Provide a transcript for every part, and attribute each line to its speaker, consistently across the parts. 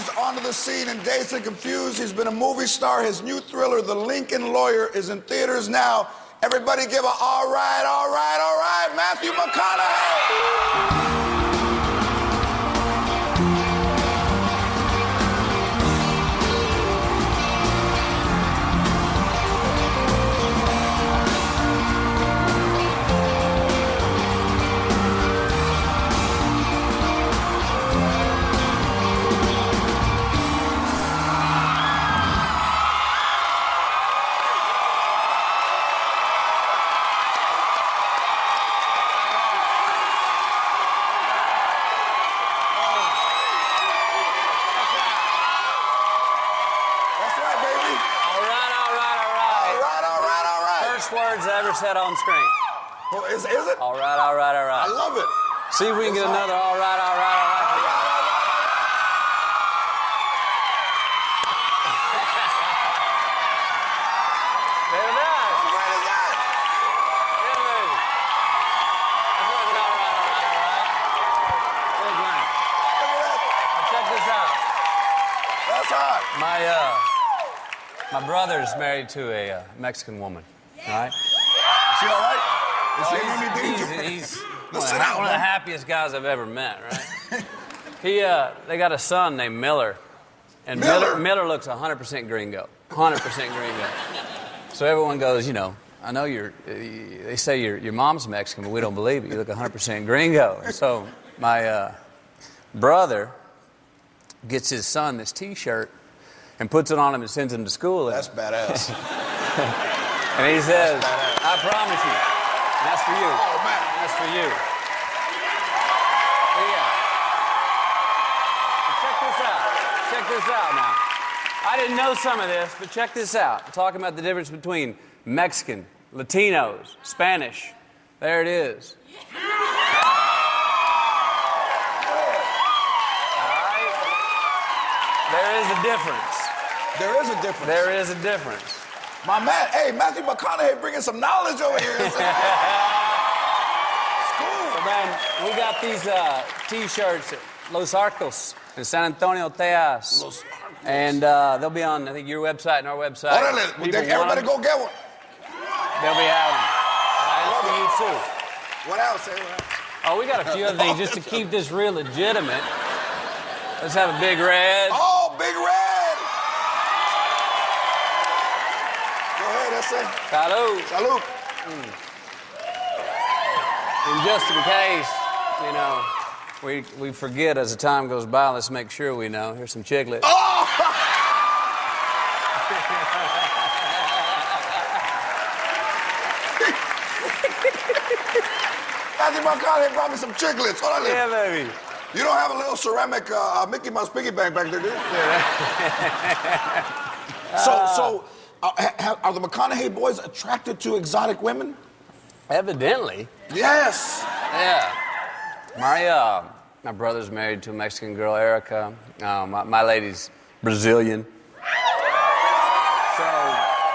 Speaker 1: comes onto the scene in Dazed and Confused. He's been a movie star. His new thriller, The Lincoln Lawyer, is in theaters now. Everybody give a all right, Matthew McConaughey.
Speaker 2: Words ever said on screen.
Speaker 1: Well, is it?
Speaker 2: All right. I
Speaker 1: love it.
Speaker 2: See if we can get another all right. There it is.
Speaker 1: How great is that?
Speaker 2: Yeah, baby. That's what an all right. Big man. Now check this out.
Speaker 1: That's hot.
Speaker 2: My brother's married to a Mexican woman. All right?
Speaker 1: Is he all right?
Speaker 2: He's one of the happiest guys I've ever met, right? They got a son named Miller. And Miller looks 100% gringo. 100% gringo. So everyone goes, you know, I know they say your mom's Mexican, but we don't believe it. You look 100% gringo. So my brother gets his son this T-shirt and puts it on him and sends him to school.
Speaker 1: That's badass.
Speaker 2: And he says, I promise you. And that's for you.
Speaker 1: Oh, man.
Speaker 2: That's for you. Yeah. Check this out now. I didn't know some of this, but check this out. I'm talking about the difference between Mexican, Latinos, Spanish. There it is. All right. There is a difference.
Speaker 1: There is a difference.
Speaker 2: There is a difference.
Speaker 1: My man, hey, Matthew McConaughey bringing some knowledge over here. It's cool.
Speaker 2: So, man, we got these T-shirts at Los Arcos in San Antonio, Texas.
Speaker 1: Los Arcos.
Speaker 2: And they'll be on, I think, your website and our website.
Speaker 1: Everybody go get one.
Speaker 2: They'll be having them. For you, too.
Speaker 1: What else?
Speaker 2: Oh, we got a few other things just to keep this real legitimate. Let's have a Big Red.
Speaker 1: Oh, Big Red.
Speaker 2: Salud.
Speaker 1: Salud.
Speaker 2: And just in case, you know, we forget as the time goes by, let's make sure we know. Here's some chiclets.
Speaker 1: Oh! Matthew McConaughey brought me some chiclets.
Speaker 2: Yeah, baby.
Speaker 1: You don't have a little ceramic Mickey Mouse piggy bank back there, do you? So, are the McConaughey boys attracted to exotic women?
Speaker 2: Evidently.
Speaker 1: Yes.
Speaker 2: Yeah. My brother's married to a Mexican girl, Erica. My lady's Brazilian.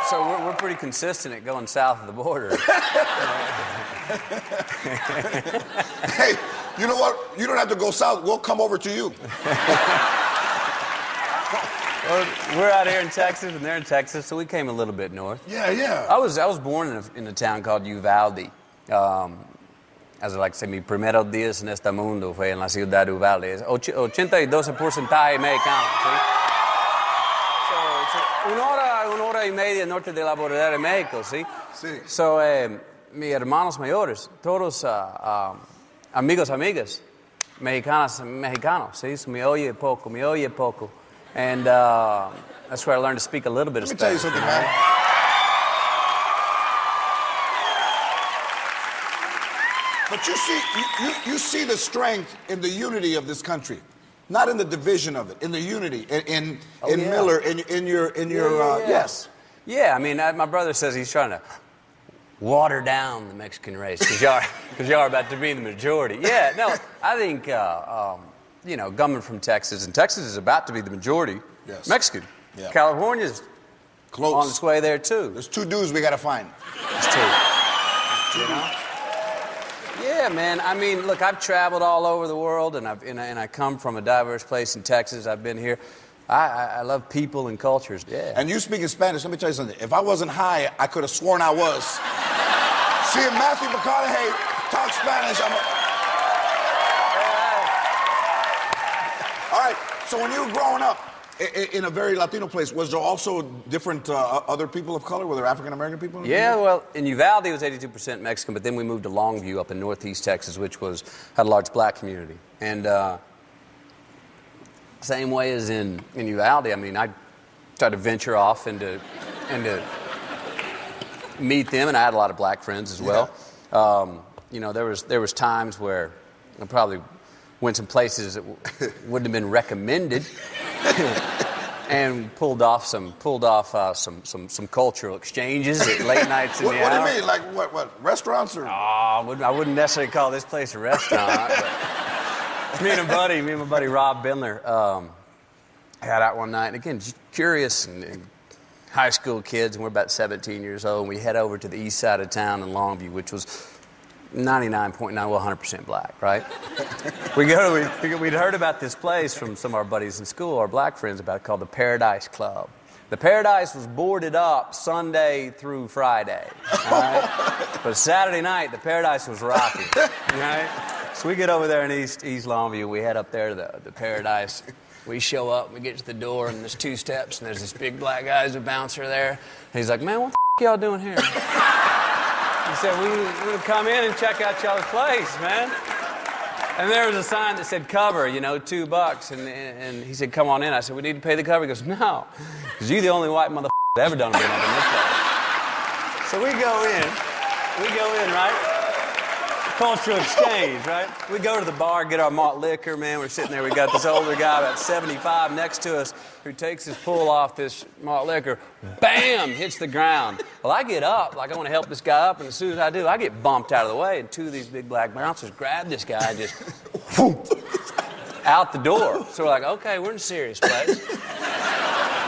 Speaker 2: So we're pretty consistent at going south of the border.
Speaker 1: Hey, you know what? You don't have to go south. We'll come over to you.
Speaker 2: We're out here in Texas, and they're in Texas, so we came a little bit north.
Speaker 1: Yeah.
Speaker 2: I was born in a town called Uvalde. As I like to say, mi primeros días en este mundo fue en la ciudad de Uvalde. Es 82% mexicano, ¿sí? So it's una hora y media norte de la border de México, ¿sí?
Speaker 1: Sí.
Speaker 2: So mis hermanos mayores, todos amigas, mexicanos, ¿sí? So me oye poco. And that's where I learned to speak a little bit of Spanish.
Speaker 1: Let me tell you something, man. But you see the strength in the unity of this country, not in the division of it, in the unity, in Miller, in your yes.
Speaker 2: Yeah, I mean, my brother says he's trying to water down the Mexican race because y'all are about to be the majority. Yeah, no, I think you know, coming from Texas, and Texas is about to be the majority.
Speaker 1: Yes.
Speaker 2: Mexican.
Speaker 1: Yeah.
Speaker 2: California's
Speaker 1: close
Speaker 2: on its way there too.
Speaker 1: There's two dudes we got to find.
Speaker 2: There's two. You know? Yeah, man. I mean, look, I've traveled all over the world, and I come from a diverse place in Texas. I've been here. I love people and cultures. Yeah.
Speaker 1: And you speak in Spanish. Let me tell you something. If I wasn't high, I could have sworn I was. Seeing Matthew McConaughey talk Spanish, All right. So when you were growing up in a very Latino place, was there also different other people of color? Were there African American people?
Speaker 2: Yeah, well, in Uvalde it was 82% Mexican, but then we moved to Longview up in northeast Texas, which had a large black community. And same way as in Uvalde, I mean, I tried to venture off into meet them, and I had a lot of black friends as well. Yeah. You know, there was times where I probably went some places that wouldn't have been recommended, and pulled off some cultural exchanges at late nights in the hour.
Speaker 1: What do you mean? Like what? Restaurants or?
Speaker 2: Oh, I wouldn't necessarily call this place a restaurant. But me and my buddy Rob Bindler had out one night, and again, just curious and high school kids, and we're about 17 years old, and we head over to the east side of town in Longview, which was 100% black, right? We'd heard about this place from some of our buddies in school, our black friends, about it, called the Paradise Club. The Paradise was boarded up Sunday through Friday, right? But Saturday night, the Paradise was rocking, right? So we get over there in East Longview. We head up there to the Paradise. We show up, we get to the door, and there's 2 steps, and there's this big black guy who's a bouncer there. And he's like, man, what the y'all doing here? He said, we're going to come in and check out y'all's place, man. And there was a sign that said cover, you know, $2. And he said, come on in. I said, we need to pay the cover. He goes, no, because you're the only white motherfucker that ever done been up in this place. So we go in, right? Cultural exchange, right? We go to the bar, get our malt liquor, man. We're sitting there. We got this older guy, about 75, next to us, who takes his pull off this malt liquor. Bam! Hits the ground. Well, I get up, like I want to help this guy up, and as soon as I do, I get bumped out of the way, and 2 of these big black bouncers grab this guy and just out the door. So we're like, okay, we're in a serious place.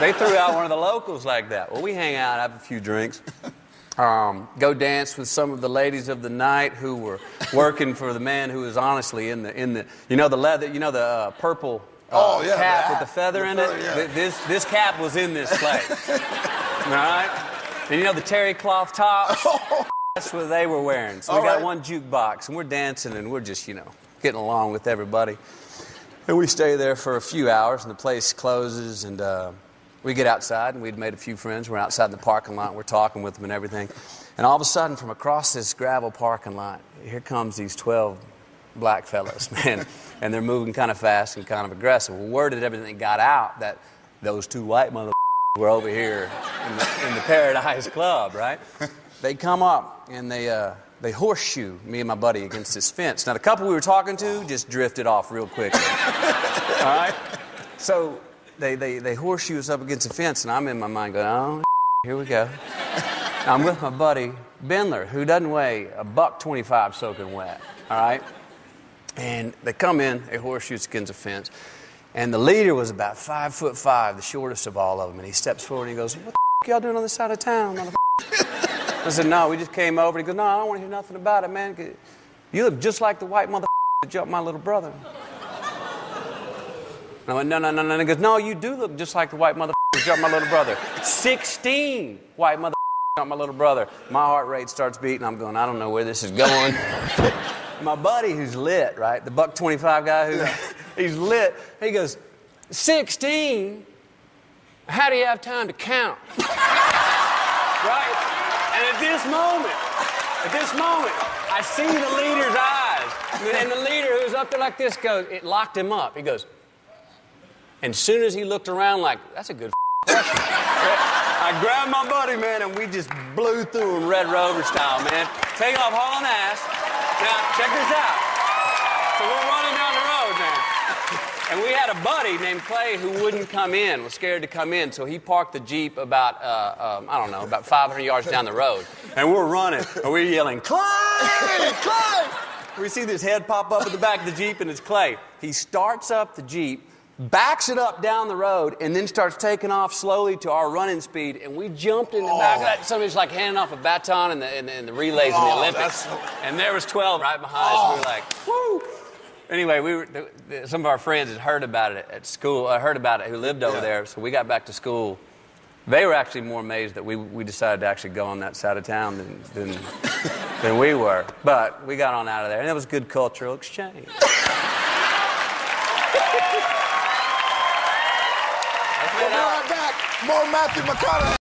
Speaker 2: They threw out one of the locals like that. Well, we hang out, have a few drinks. Go dance with some of the ladies of the night who were working for the man who was honestly in the you know, the leather, you know, the purple cap with the feather in it. Yeah. This cap was in this place. All right, and you know the terry cloth tops. That's what they were wearing. So we got one jukebox, and we're dancing, and we're just, you know, getting along with everybody. And we stay there for a few hours, and the place closes, and we get outside, and we'd made a few friends. We're outside in the parking lot, and we're talking with them and everything. And all of a sudden, from across this gravel parking lot, here comes these 12 black fellas, man. And they're moving kind of fast and kind of aggressive. Well, word that everything got out that those 2 white motherfuckers were over here in the Paradise Club, right? They come up, and they horseshoe me and my buddy against this fence. Now, the couple we were talking to just drifted off real quickly. All right? So they horseshoe us up against the fence, and I'm in my mind going, oh, here we go. I'm with my buddy Bindler, who doesn't weigh $125 soaking wet, all right? And they come in, they horseshoe us against the fence, and the leader was about 5'5", the shortest of all of them, and he steps forward and he goes, what the y'all doing on this side of town, motherfucker? I said, no, we just came over. And he goes, no, I don't want to hear nothing about it, man. You look just like the white motherfucker that jumped my little brother. And I went, no. And he goes, no, you do look just like the white motherfucker that jumped my little brother. 16 white motherfuckers jumped my little brother. My heart rate starts beating. I'm going, I don't know where this is going. My buddy who's lit, right, the $125 guy he's lit, he goes, 16? How do you have time to count? Right? And at this moment, I see the leader's eyes. And the leader who's up there like this goes, it locked him up. He goes, and as soon as he looked around like, that's a good question. I grabbed my buddy, man, and we just blew through him Red Rover style, man. Take off hauling ass. Now, check this out. So we're running down the road, man. And we had a buddy named Clay who wouldn't come in, was scared to come in, so he parked the Jeep about, about 500 yards down the road. And we're running, and we're yelling, Clay! Clay! We see this head pop up at the back of the Jeep, and it's Clay. He starts up the Jeep, backs it up down the road, and then starts taking off slowly to our running speed, and we jumped in the back of that. Somebody's like handing off a baton in the relays in the Olympics, and there was 12 right behind us. We were like, woo! Anyway, some of our friends had heard about it at school, who lived over there, so we got back to school. They were actually more amazed that we decided to actually go on that side of town than we were. But we got on out of there, and it was good cultural exchange.
Speaker 1: We'll be right back. More Matthew McConaughey.